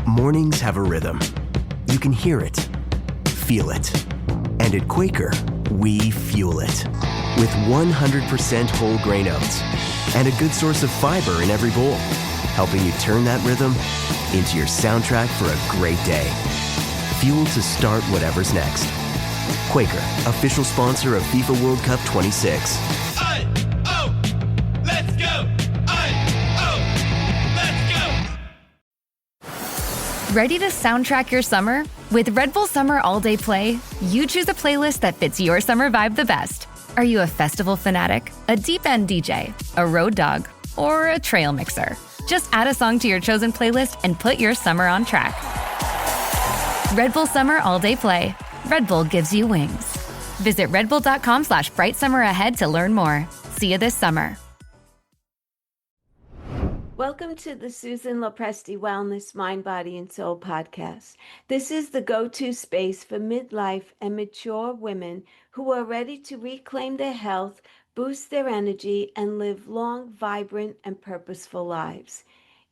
Mornings have a rhythm. You can hear it, feel it. And at Quaker, we fuel it. With 100% whole grain oats and a good source of fiber in every bowl, helping you turn that rhythm into your soundtrack for a great day. Fuel to start whatever's next. Quaker, official sponsor of FIFA World Cup 26. Let's go! Let's go! Ready to soundtrack your summer? With Red Bull Summer All Day Play, you choose a playlist that fits your summer vibe the best. Are you a festival fanatic, a deep end DJ, a road dog, or a trail mixer? Just add a song to your chosen playlist and put your summer on track. Red Bull Summer All Day Play. Red Bull gives you wings. Visit redbull.com/brightsummer ahead to learn more. See you this summer. Welcome to the Susan Lopresti Wellness Mind, Body, and Soul podcast. This is the go-to space for midlife and mature women who are ready to reclaim their health, boost their energy, and live long, vibrant, and purposeful lives.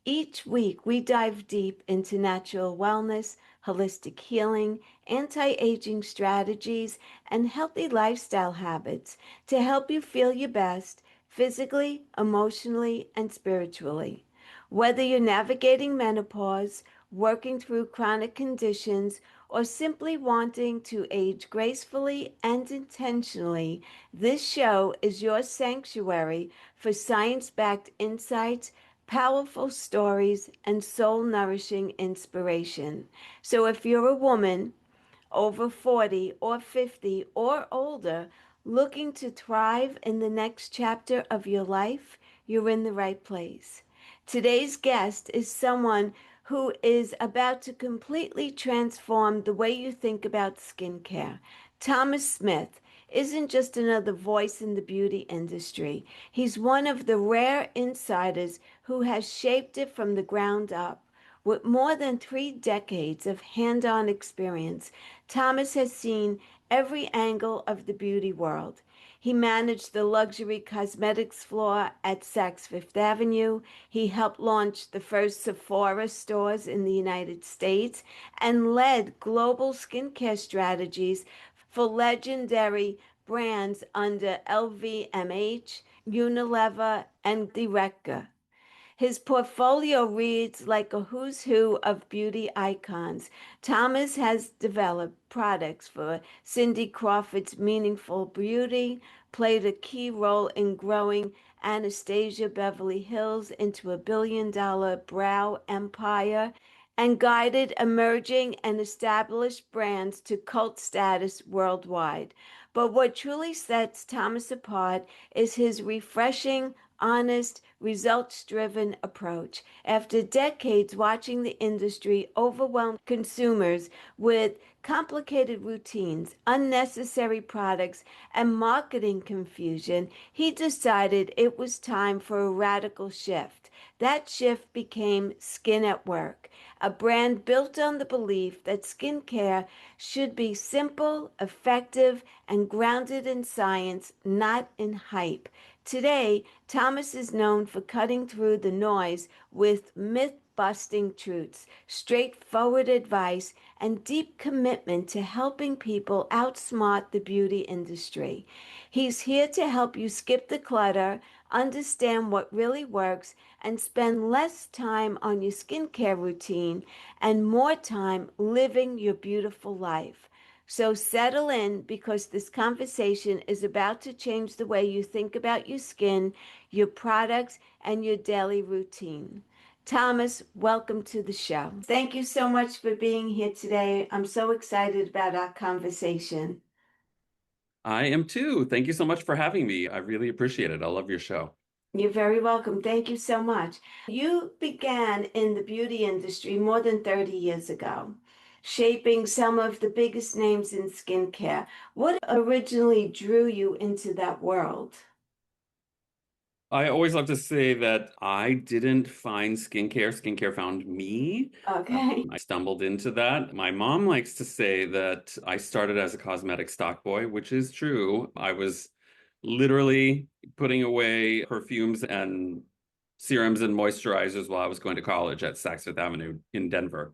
Each week, we dive deep into natural wellness, holistic healing, anti-aging strategies, and healthy lifestyle habits to help you feel your best physically, emotionally, and spiritually. Whether you're navigating menopause, working through chronic conditions, or simply wanting to age gracefully and intentionally, this show is your sanctuary for science-backed insights, powerful stories, and soul-nourishing inspiration. So if you're a woman over 40 or 50 or older looking to thrive in the next chapter of your life, you're in the right place. Today's guest is someone who is about to completely transform the way you think about skincare. Thomas Smith isn't just another voice in the beauty industry. He's one of the rare insiders who has shaped it from the ground up. With more than 3 decades of hand-on experience, Thomas has seen every angle of the beauty world. He managed the luxury cosmetics floor at Saks Fifth Avenue. He helped launch the first Sephora stores in the United States and led global skincare strategies for legendary brands under LVMH, Unilever, and Director. His portfolio reads like a who's who of beauty icons. Thomas has developed products for Cindy Crawford's Meaningful Beauty, played a key role in growing Anastasia Beverly Hills into a billion-dollar brow empire, and guided emerging and established brands to cult status worldwide. But what truly sets Thomas apart is his refreshing, honest, results-driven approach. After decades watching the industry overwhelm consumers with complicated routines, unnecessary products, and marketing confusion, he decided it was time for a radical shift. That shift became Skin at Work, a brand built on the belief that skincare should be simple, effective, and grounded in science, not in hype. Today, Thomas is known for cutting through the noise with myth-busting truths, straightforward advice, and deep commitment to helping people outsmart the beauty industry. He's here to help you skip the clutter, understand what really works, and spend less time on your skincare routine and more time living your beautiful life. So settle in, because this conversation is about to change the way you think about your skin, your products, and your daily routine. Thomas, welcome to the show. Thank you so much for being here today. I'm so excited about our conversation. I am too. Thank you so much for having me. I really appreciate it. I love your show. You're very welcome. Thank you so much. You began in the beauty industry more than 30 years ago, shaping some of the biggest names in skincare. What originally drew you into that world? I always love to say that I didn't find skincare. Skincare found me. Okay. I stumbled into that. My mom likes to say that I started as a cosmetic stock boy, which is true. I was literally putting away perfumes and serums and moisturizers while I was going to college at Saks Fifth Avenue in Denver.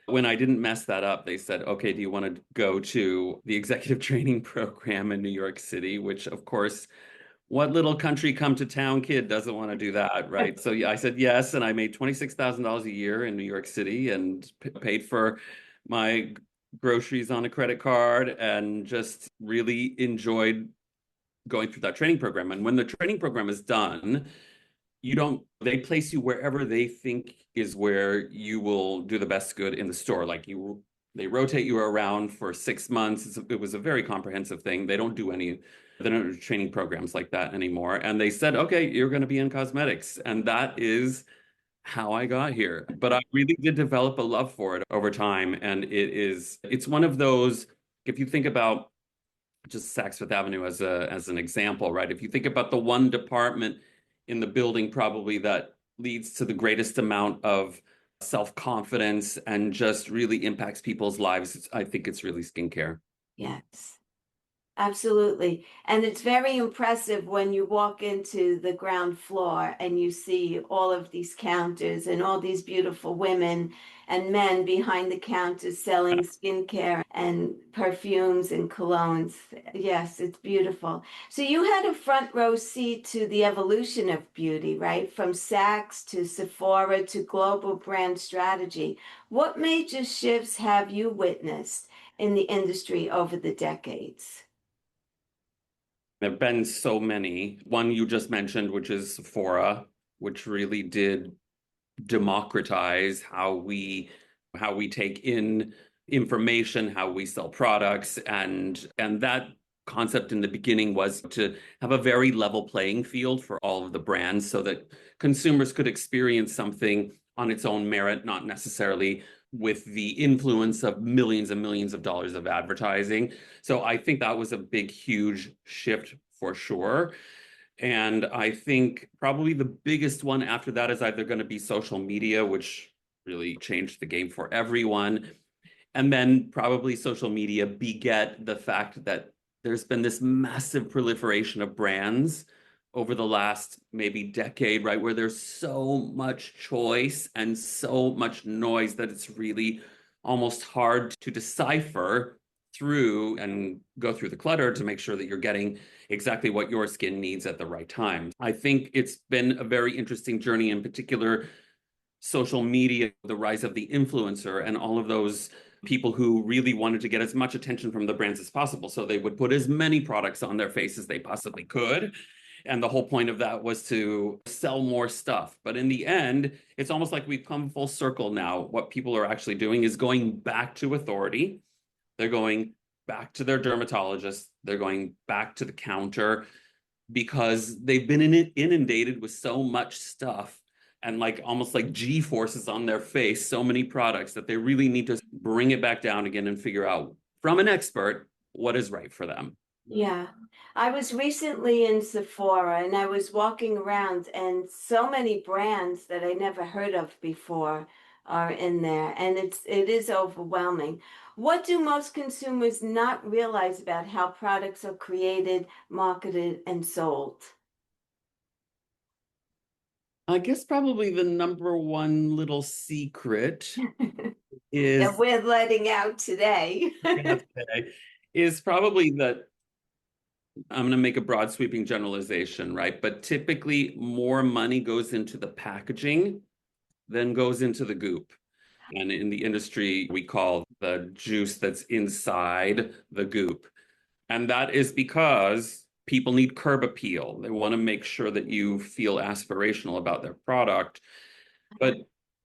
When I didn't mess that up, they said, okay, do you want to go to the executive training program in New York City? Which, of course, what little country come to town kid doesn't want to do that, right? So yeah, I said yes, and I made $26,000 a year in New York City and paid for my groceries on a credit card and just really enjoyed going through that training program. And when the training program is done, they place you wherever they think is where you will do the best good in the store. They rotate you around for 6 months. It was a very comprehensive thing. They don't do training programs like that anymore. And they said, okay, you're going to be in cosmetics. And that is how I got here. But I really did develop a love for it over time. And it's one of those, if you think about just Saks Fifth Avenue as an example, right? If you think about the one department in the building probably that leads to the greatest amount of self-confidence and just really impacts people's lives, I think it's really skincare. Yes. Absolutely. And it's very impressive when you walk into the ground floor and you see all of these counters and all these beautiful women and men behind the counters selling skincare and perfumes and colognes. Yes, it's beautiful. So you had a front row seat to the evolution of beauty, right? From Saks to Sephora to global brand strategy. What major shifts have you witnessed in the industry over the decades? There have been so many. One you just mentioned, which is Sephora, which really did democratize how we take in information, how we sell products, and that concept in the beginning was to have a very level playing field for all of the brands so that consumers could experience something on its own merit, not necessarily with the influence of millions and millions of dollars of advertising. So I think that was a big, huge shift for sure. And I think probably the biggest one after that is either going to be social media, which really changed the game for everyone. And then probably social media beget the fact that there's been this massive proliferation of brands over the last maybe decade, right? Where there's so much choice and so much noise that it's really almost hard to decipher through and go through the clutter to make sure that you're getting exactly what your skin needs at the right time. I think it's been a very interesting journey, in particular, social media, the rise of the influencer and all of those people who really wanted to get as much attention from the brands as possible. So they would put as many products on their face as they possibly could. And the whole point of that was to sell more stuff. But in the end, it's almost like we've come full circle now. What people are actually doing is going back to authority. They're going back to their dermatologist. They're going back to the counter because they've been inundated with so much stuff and almost like G-forces on their face, so many products that they really need to bring it back down again and figure out from an expert what is right for them. Yeah, I was recently in Sephora and I was walking around and so many brands that I never heard of before are in there, and it is overwhelming. What do most consumers not realize about how products are created, marketed, and sold? I guess probably the number one little secret is That we're letting out today. is probably that I'm going to make a broad sweeping generalization, right? But typically more money goes into the packaging than goes into the goop. And in the industry, we call the juice that's inside the goop. And that is because people need curb appeal. They want to make sure that you feel aspirational about their product. But,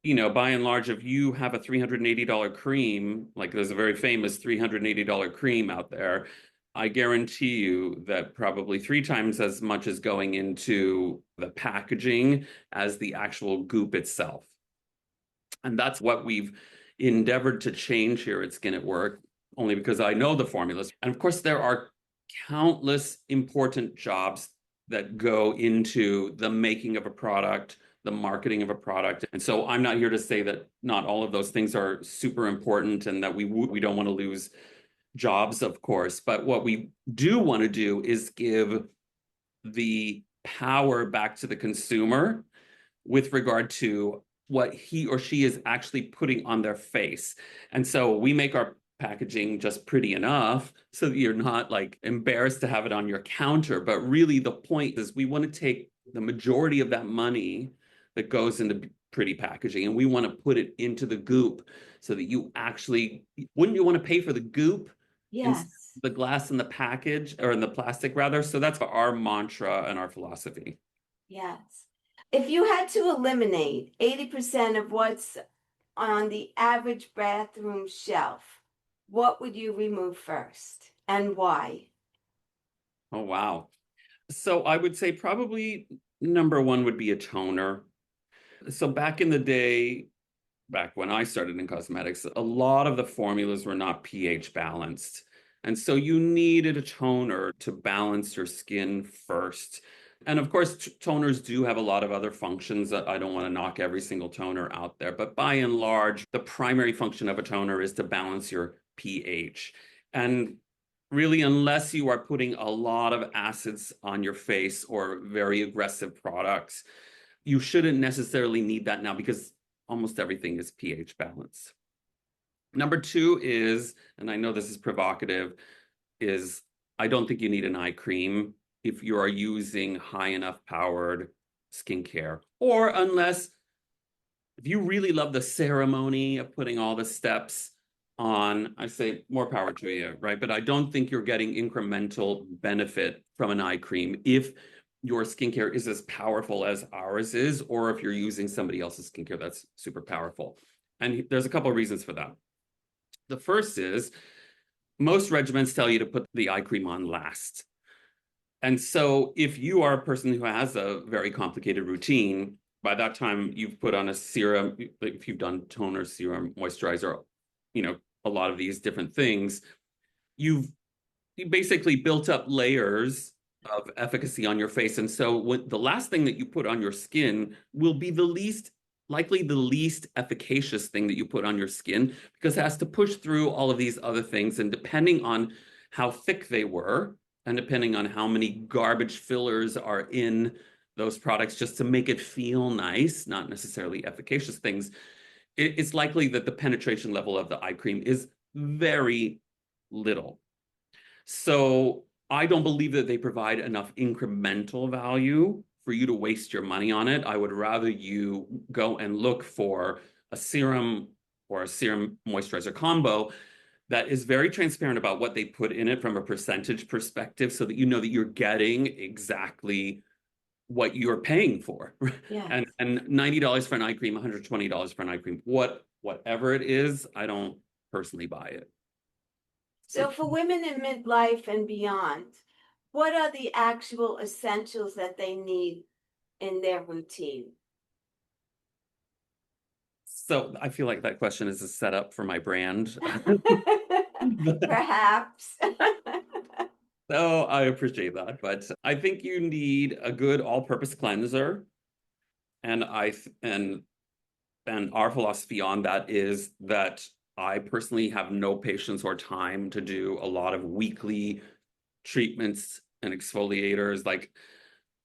by and large, if you have a $380 cream, like there's a very famous $380 cream out there, I guarantee you that probably 3 times as much is going into the packaging as the actual goop itself. And that's what we've endeavored to change here at Skin at Work, only because I know the formulas. And of course, there are countless important jobs that go into the making of a product, the marketing of a product. And so I'm not here to say that not all of those things are super important and that we don't want to lose jobs, of course. But what we do want to do is give the power back to the consumer with regard to what he or she is actually putting on their face. And so we make our packaging just pretty enough so that you're not like embarrassed to have it on your counter. But really the point is we want to take the majority of that money that goes into pretty packaging and we want to put it into the goop so that you actually, wouldn't you want to pay for the goop? Yes. The glass in the package or in the plastic rather. So that's our mantra and our philosophy. Yes. If you had to eliminate 80% of what's on the average bathroom shelf, what would you remove first and why? Oh, wow. So I would say probably number one would be a toner. So back in the day, back when I started in cosmetics, a lot of the formulas were not pH balanced. And so you needed a toner to balance your skin first. And of course, toners do have a lot of other functions. I don't want to knock every single toner out there, but by and large, the primary function of a toner is to balance your pH. And really, unless you are putting a lot of acids on your face or very aggressive products, you shouldn't necessarily need that now because almost everything is pH balanced. Number two is, and I know this is provocative, is I don't think you need an eye cream if you are using high enough powered skincare, or unless if you really love the ceremony of putting all the steps on, I say more power to you, right? But I don't think you're getting incremental benefit from an eye cream if your skincare is as powerful as ours is, or if you're using somebody else's skincare that's super powerful. And there's a couple of reasons for that. The first is most regimens tell you to put the eye cream on last. And so if you are a person who has a very complicated routine, by that time you've put on a serum, if you've done toner, serum, moisturizer, a lot of these different things, you basically built up layers of efficacy on your face. And so the last thing that you put on your skin will be the least efficacious thing that you put on your skin because it has to push through all of these other things. And depending on how thick they were, and depending on how many garbage fillers are in those products just to make it feel nice, not necessarily efficacious things, it's likely that the penetration level of the eye cream is very little. So I don't believe that they provide enough incremental value for you to waste your money on it. I would rather you go and look for a serum or a serum moisturizer combo that is very transparent about what they put in it from a percentage perspective so that you know that you're getting exactly what you're paying for. Yes. And $90 for an eye cream, $120 for an eye cream, whatever it is, I don't personally buy it. So for women in midlife and beyond, what are the actual essentials that they need in their routine? So I feel like that question is a setup for my brand. Perhaps. So I appreciate that, but I think you need a good all-purpose cleanser, and our philosophy on that is that I personally have no patience or time to do a lot of weekly treatments and exfoliators. Like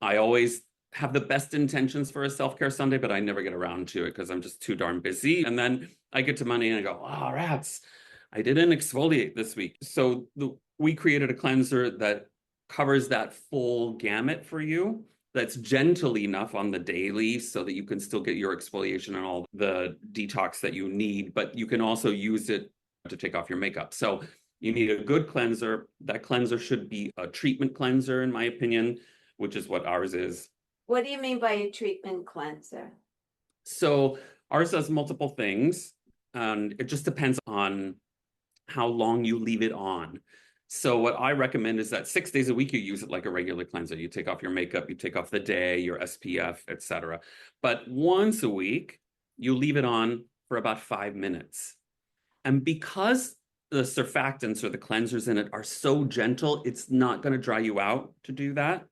I always have the best intentions for a self-care Sunday, but I never get around to it because I'm just too darn busy. And then I get to Monday and I go, oh, rats, I didn't exfoliate this week. So we created a cleanser that covers that full gamut for you. That's gentle enough on the daily so that you can still get your exfoliation and all the detox that you need, but you can also use it to take off your makeup. So you need a good cleanser. That cleanser should be a treatment cleanser, in my opinion, which is what ours is. What do you mean by a treatment cleanser? So ours does multiple things, and it just depends on how long you leave it on. So what I recommend is that 6 days a week, you use it like a regular cleanser. You take off your makeup, you take off the day, your SPF, etc. But once a week, you leave it on for about 5 minutes. And because the surfactants or the cleansers in it are so gentle, it's not going to dry you out to do that.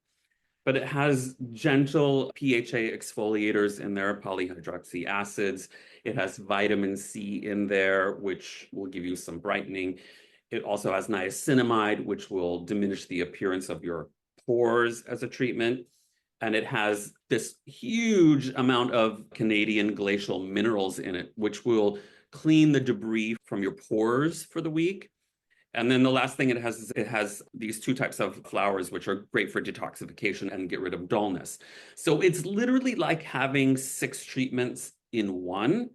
But it has gentle PHA exfoliators in there, polyhydroxy acids. It has vitamin C in there, which will give you some brightening. It also has niacinamide, which will diminish the appearance of your pores as a treatment. and it has this huge amount of Canadian glacial minerals in it, which will clean the debris from your pores for the week. And then the last thing it has is it has these two types of flowers, which are great for detoxification and get rid of dullness. So it's literally like having 6 treatments in one.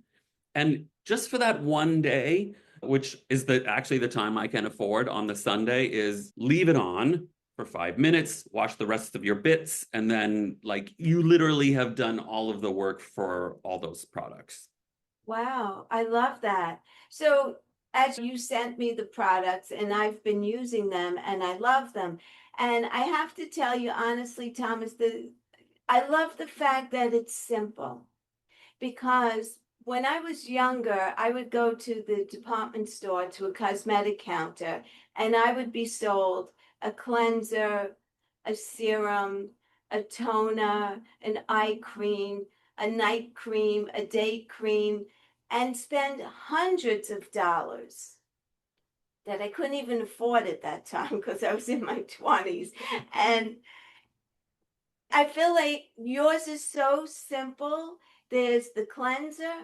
And just for that one day, which is actually the time I can afford on the Sunday, is leave it on for 5 minutes, wash the rest of your bits, and then like you literally have done all of the work for all those products. Wow, I love that. So, as you sent me the products, and I've been using them, and I love them. And I have to tell you honestly, Thomas, I love the fact that it's simple. Because when I was younger, I would go to the department store to a cosmetic counter, and I would be sold a cleanser, a serum, a toner, an eye cream, a night cream, a day cream, and spend hundreds of dollars that I couldn't even afford at that time because I was in my 20s. And I feel like yours is so simple. There's the cleanser.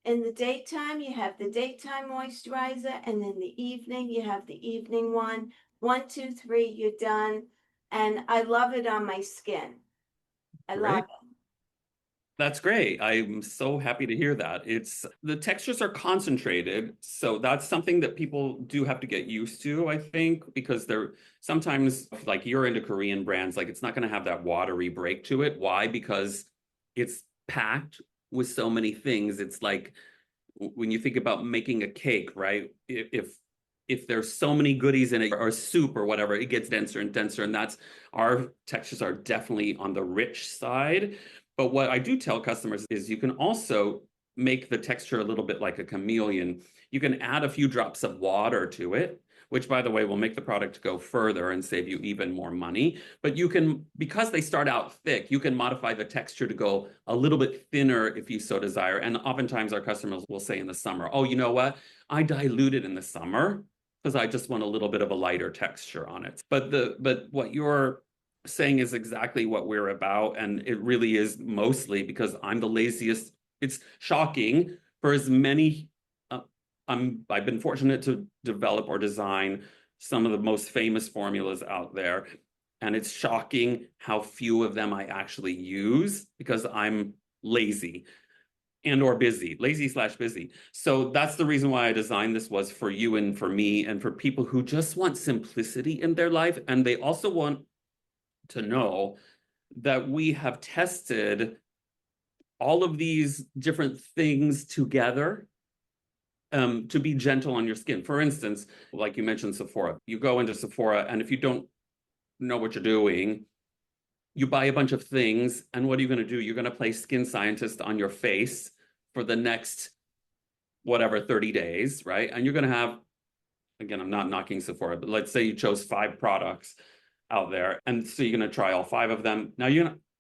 In the daytime, you have the daytime moisturizer, and in the evening, you have the evening one. 1, 2, 3, you're done. And I love it on my skin. I love Great. it. That's great. I'm so happy to hear that. It's the textures are concentrated, so that's something that people do have to get used to, I think, because they're sometimes like you're into Korean brands, like it's not going to have that watery break to it. Why? Because it's packed with so many things. It's like when you think about making a cake, right? If there's so many goodies in it or soup or whatever, it gets denser and denser. And that's our textures are definitely on the rich side. But what I do tell customers is you can also make the texture a little bit like a chameleon. You can add a few drops of water to it, which by the way will make the product go further and save you even more money. But you can, because they start out thick, you can modify the texture to go a little bit thinner if you so desire. And oftentimes our customers will say in the summer, oh, you know what? I dilute it in the summer because I just want a little bit of a lighter texture on it. But what you're saying is exactly what we're about, and it really is mostly because I'm the laziest. It's shocking for as many. I've been fortunate to develop or design some of the most famous formulas out there, and it's shocking how few of them I actually use because I'm lazy and or busy, lazy/busy. So that's the reason why I designed this, was for you and for me and for people who just want simplicity in their life, and they also want to know that we have tested all of these different things together to be gentle on your skin. For instance, like you mentioned Sephora, you go into Sephora, and if you don't know what you're doing, you buy a bunch of things, and what are you going to do? You're going to play skin scientist on your face for the next whatever 30 days, right? And you're going to have, again, I'm not knocking Sephora, but let's say you chose 5 products out there, and so you're going to try all 5 of them. Now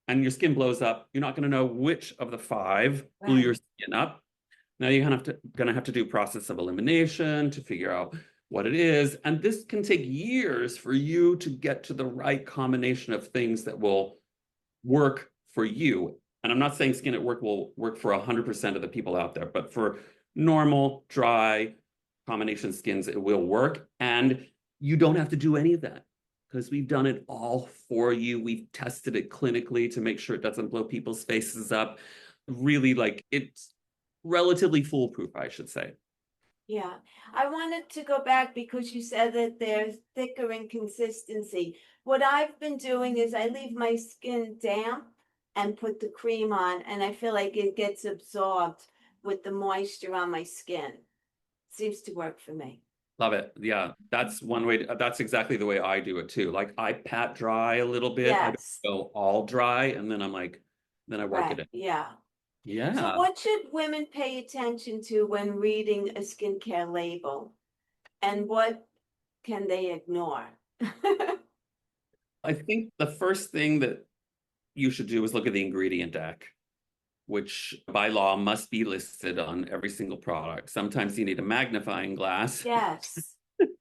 and your skin blows up. You're not going to know which of the 5 blew your skin up. Now you're going to have to do process of elimination to figure out what it is, and this can take years for you to get to the right combination of things that will work for you. And I'm not saying Skin at Work will work for 100% of the people out there, but for normal, dry, combination skins, it will work. And you don't have to do any of that because we've done it all for you. We've tested it clinically to make sure it doesn't blow people's faces up. Really, like, it's relatively foolproof, I should say. Yeah, I wanted to go back because you said that there's thicker in consistency. What I've been doing is I leave my skin damp and put the cream on, and I feel like it gets absorbed with the moisture on my skin. Seems to work for me. Love it. Yeah, that's one way. That's exactly the way I do it too. Like I pat dry a little bit. I don't Yes, go all dry, and then then I work it right. in. Yeah. So Yeah. what should women pay attention to when reading a skincare label? And what can they ignore? I think the first thing that you should do is look at the ingredient deck, which by law must be listed on every single product. Sometimes you need a magnifying glass. Yes.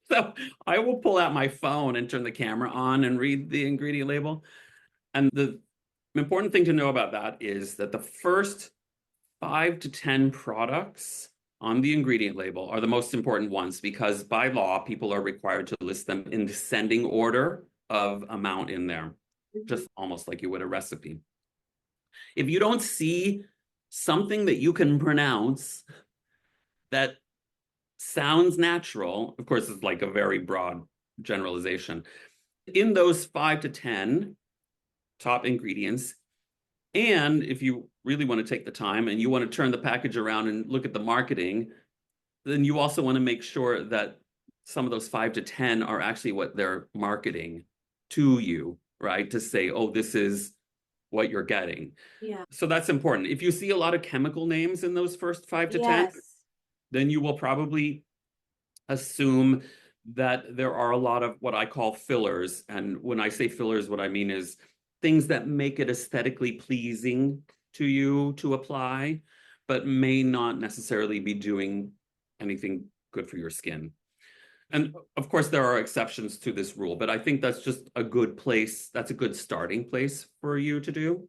So I will pull out my phone and turn the camera on and read the ingredient label. And An important thing to know about that is that the first 5 to 10 products on the ingredient label are the most important ones because by law, people are required to list them in descending order of amount in there, just almost like you would a recipe. If you don't see something that you can pronounce that sounds natural, of course, it's like a very broad generalization. In those 5 to 10 top ingredients, and if you really want to take the time and you want to turn the package around and look at the marketing, then you also want to make sure that some of those 5 to 10 are actually what they're marketing to you, right? To say, oh, this is what you're getting. Yeah. So that's important. If you see a lot of chemical names in those first 5 to 10, then you will probably assume that there are a lot of what I call fillers. And when I say fillers, what I mean is things that make it aesthetically pleasing to you to apply, but may not necessarily be doing anything good for your skin. And of course, there are exceptions to this rule, but I think that's just a good place. That's a good starting place for you to do.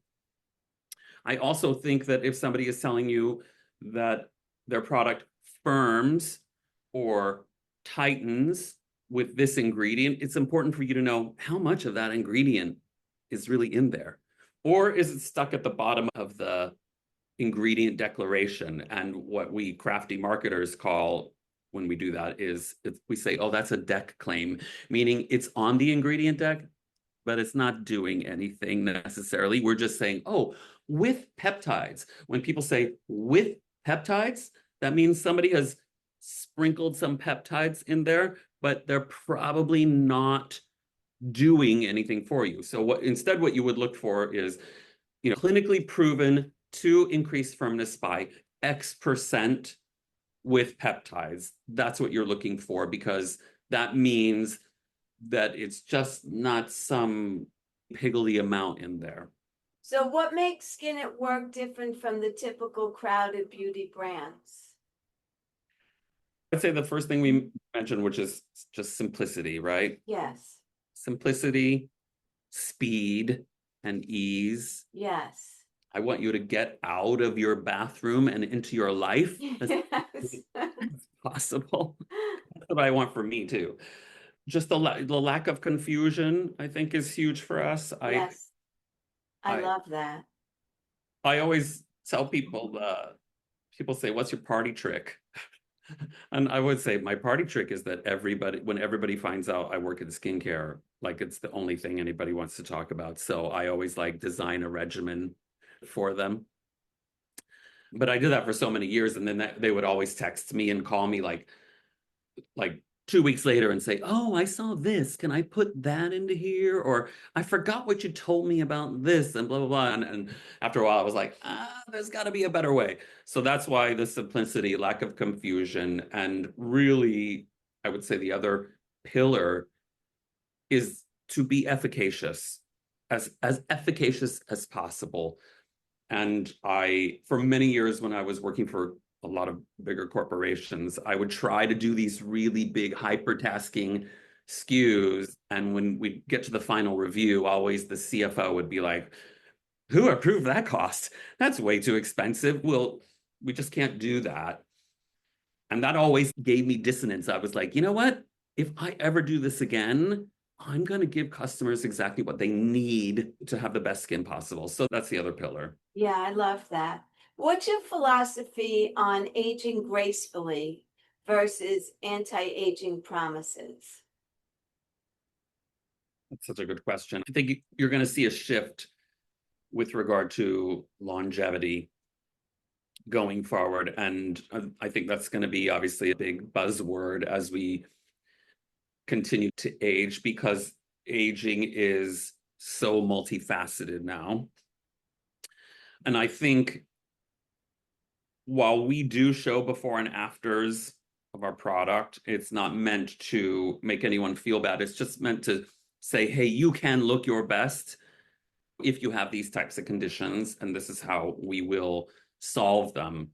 I also think that if somebody is telling you that their product firms or tightens with this ingredient, it's important for you to know how much of that ingredient is really in there. Or is it stuck at the bottom of the ingredient declaration? And what we crafty marketers call when we do that is we say, oh, that's a deck claim, meaning it's on the ingredient deck, but it's not doing anything necessarily. We're just saying, oh, with peptides. When people say with peptides, that means somebody has sprinkled some peptides in there, but they're probably not doing anything for you. So what you would look for is, clinically proven to increase firmness by X% with peptides. That's what you're looking for, because that means that it's just not some piggly amount in there. So what makes Skin at Work different from the typical crowded beauty brands? I'd say the first thing we mentioned, which is just simplicity, right? Yes. Simplicity, speed, and ease. Yes. I want you to get out of your bathroom and into your life as possible. That's what I want for me too. Just the lack of confusion, I think, is huge for us. Yes. I love that. I always tell people, people say, what's your party trick? And I would say my party trick is that when everybody finds out I work in skincare, like it's the only thing anybody wants to talk about. So I always design a regimen for them. But I did that for so many years, and then they would always text me and call me like 2 weeks later and say, oh, I saw this. Can I put that into here? Or I forgot what you told me about this and blah, blah, blah. And after a while, I was like, there's got to be a better way. So that's why the simplicity, lack of confusion, and really, I would say the other pillar is to be efficacious, as efficacious as possible. And for many years when I was working for a lot of bigger corporations, I would try to do these really big hypertasking SKUs. And when we get to the final review, always the CFO would be like, who approved that cost? That's way too expensive. Well, we just can't do that. And that always gave me dissonance. I was like, you know what? If I ever do this again, I'm going to give customers exactly what they need to have the best skin possible. So that's the other pillar. Yeah, I love that. What's your philosophy on aging gracefully versus anti-aging promises? That's such a good question. I think you're going to see a shift with regard to longevity going forward. And I think that's going to be obviously a big buzzword as we continue to age, because aging is so multifaceted now. And I think while we do show before and afters of our product, it's not meant to make anyone feel bad. It's just meant to say, hey, you can look your best if you have these types of conditions, and this is how we will solve them.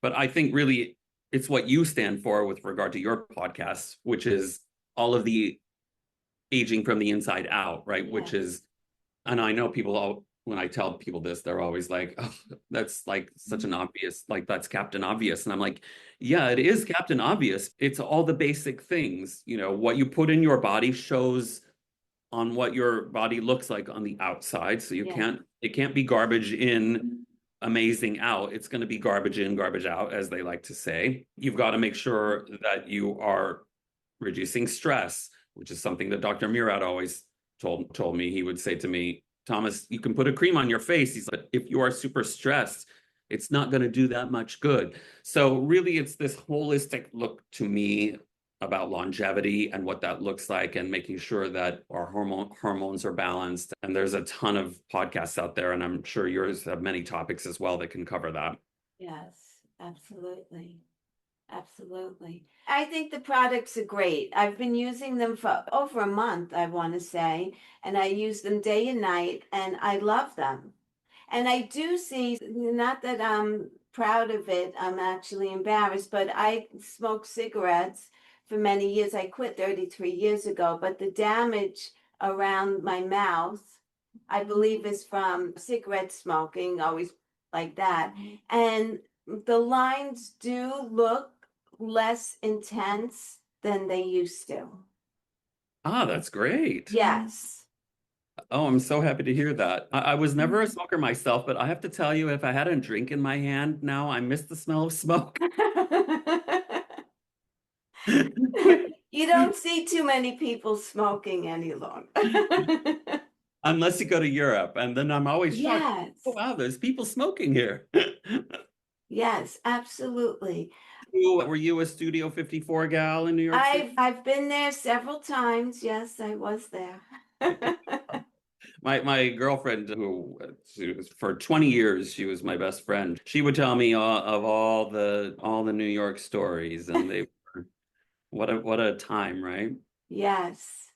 But I think really it's what you stand for with regard to your podcast, which is all of the aging from the inside out, right? Yeah. Which is, and I know people when I tell people this, they're always like, oh, that's like such an obvious, like that's Captain Obvious. And I'm like, yeah, it is Captain Obvious. It's all the basic things. You know, what you put in your body shows on what your body looks like on the outside. So it can't be garbage in, amazing out. It's going to be garbage in, garbage out, as they like to say. You've got to make sure that you are reducing stress, which is something that Dr. Murad always told me. He would say to me, Thomas, you can put a cream on your face. He's like, if you are super stressed, it's not going to do that much good. So really, it's this holistic look to me about longevity and what that looks like, and making sure that our hormones are balanced. And there's a ton of podcasts out there, and I'm sure yours have many topics as well that can cover that. Yes, absolutely. Absolutely. I think the products are great. I've been using them for over a month, I want to say, and I use them day and night, and I love them. And I do see, not that I'm proud of it, I'm actually embarrassed, but I smoked cigarettes for many years. I quit 33 years ago, but the damage around my mouth, I believe, is from cigarette smoking, always like that. And the lines do look less intense than they used to. Ah, that's great. Yes. Oh, I'm so happy to hear that. I was never a smoker myself, but I have to tell you, if I had a drink in my hand now, I miss the smell of smoke. You don't see too many people smoking any longer. Unless you go to Europe, and then I'm always shocked. Yes. Oh, wow, there's people smoking here. Yes, absolutely. Were you a Studio 54 gal in New York City? I've been there several times. Yes, I was there. My girlfriend, who for 20 years she was my best friend, she would tell me of all the New York stories, and they were what a time, right? Yes.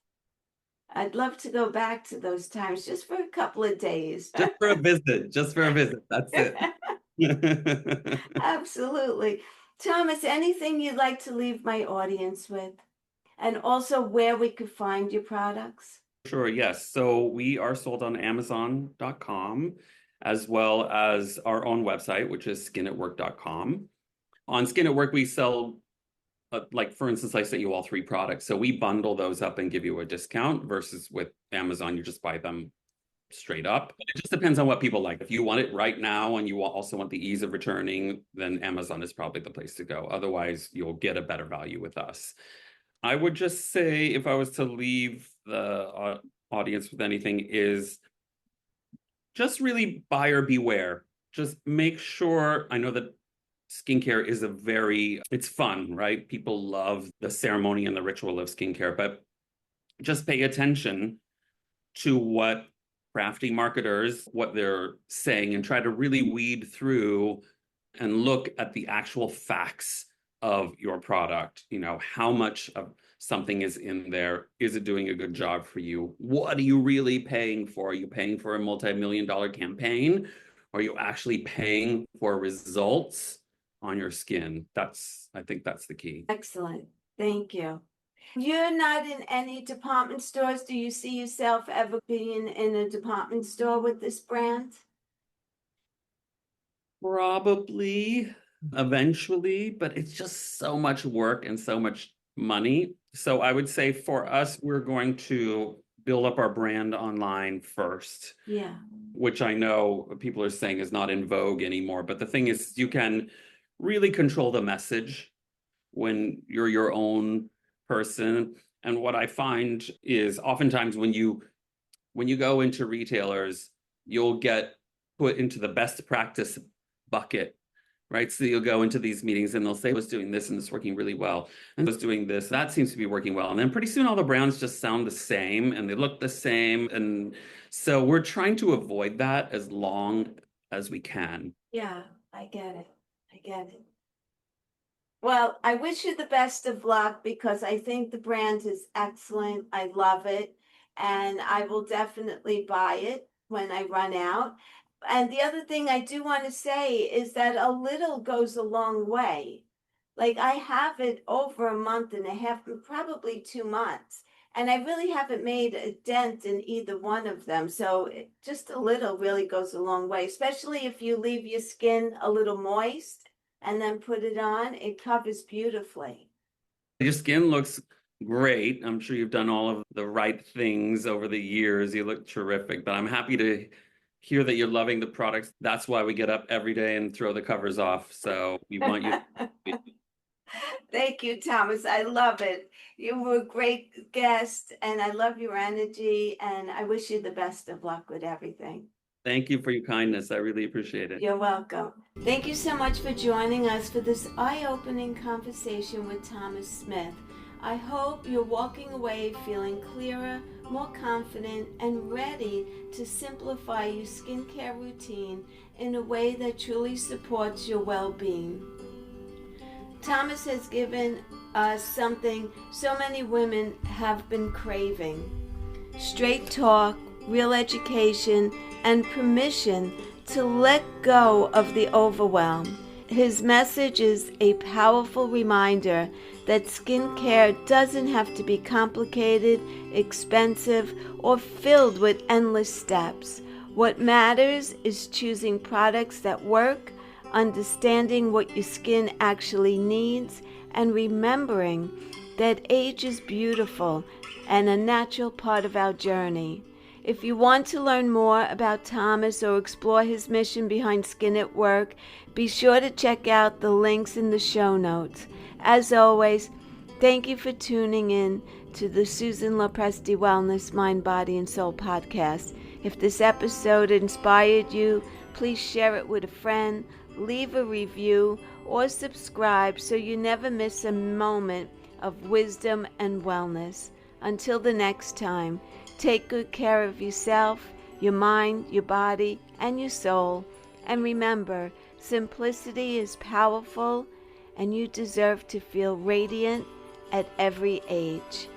I'd love to go back to those times just for a couple of days. Just for a visit, just for a visit. That's it. Absolutely. Thomas, anything you'd like to leave my audience with? And also where we could find your products? Sure, yes. So we are sold on Amazon.com, as well as our own website, which is skinatwork.com. On Skin at Work, we sell, like, for instance, I sent you all 3 products. So we bundle those up and give you a discount, versus with Amazon, you just buy them straight up. It just depends on what people like. If you want it right now and you also want the ease of returning, then Amazon is probably the place to go. Otherwise, you'll get a better value with us. I would just say, if I was to leave the audience with anything, is just really buyer beware. Just make sure, I know that skincare is it's fun, right? People love the ceremony and the ritual of skincare, but just pay attention to what crafty marketers, what they're saying, and try to really weed through and look at the actual facts of your product. You know, how much of something is in there? Is it doing a good job for you? What are you really paying for? Are you paying for a multi-million-dollar campaign? Or are you actually paying for results on your skin? I think that's the key. Excellent. Thank you. You're not in any department stores. Do you see yourself ever being in a department store with this brand? Probably eventually, but it's just so much work and so much money. So I would say for us, we're going to build up our brand online first. Yeah. Which I know people are saying is not in vogue anymore. But the thing is, you can really control the message when you're your own person. And what I find is, oftentimes when you go into retailers, you'll get put into the best practice bucket, right? So you'll go into these meetings and they'll say, I was doing this and it's working really well. And I was doing this, that seems to be working well. And then pretty soon all the brands just sound the same and they look the same. And so we're trying to avoid that as long as we can. Yeah, I get it. I get it. Well, I wish you the best of luck, because I think the brand is excellent. I love it. And I will definitely buy it when I run out. And the other thing I do want to say is that a little goes a long way. Like, I have it over a month and a half, probably 2 months. And I really haven't made a dent in either one of them. So just a little really goes a long way, especially if you leave your skin a little moist and then put it on. It covers beautifully. Your skin looks great. I'm sure you've done all of the right things over the years. You look terrific, but I'm happy to hear that you're loving the products. That's why we get up every day and throw the covers off. So we want you. Thank you, Thomas. I love it. You were a great guest, and I love your energy, and I wish you the best of luck with everything. Thank you for your kindness. I really appreciate it. You're welcome. Thank you so much for joining us for this eye-opening conversation with Thomas Smith. I hope you're walking away feeling clearer, more confident, and ready to simplify your skincare routine in a way that truly supports your well-being. Thomas has given us something so many women have been craving: straight talk, real education, and permission to let go of the overwhelm. His message is a powerful reminder that skincare doesn't have to be complicated, expensive, or filled with endless steps. What matters is choosing products that work, understanding what your skin actually needs, and remembering that age is beautiful and a natural part of our journey. If you want to learn more about Thomas or explore his mission behind Skin at Work, be sure to check out the links in the show notes. As always, thank you for tuning in to the Susan Lopresti Wellness Mind, Body, and Soul podcast. If this episode inspired you, please share it with a friend, leave a review, or subscribe so you never miss a moment of wisdom and wellness. Until the next time, take good care of yourself, your mind, your body, and your soul. And remember, simplicity is powerful, and you deserve to feel radiant at every age.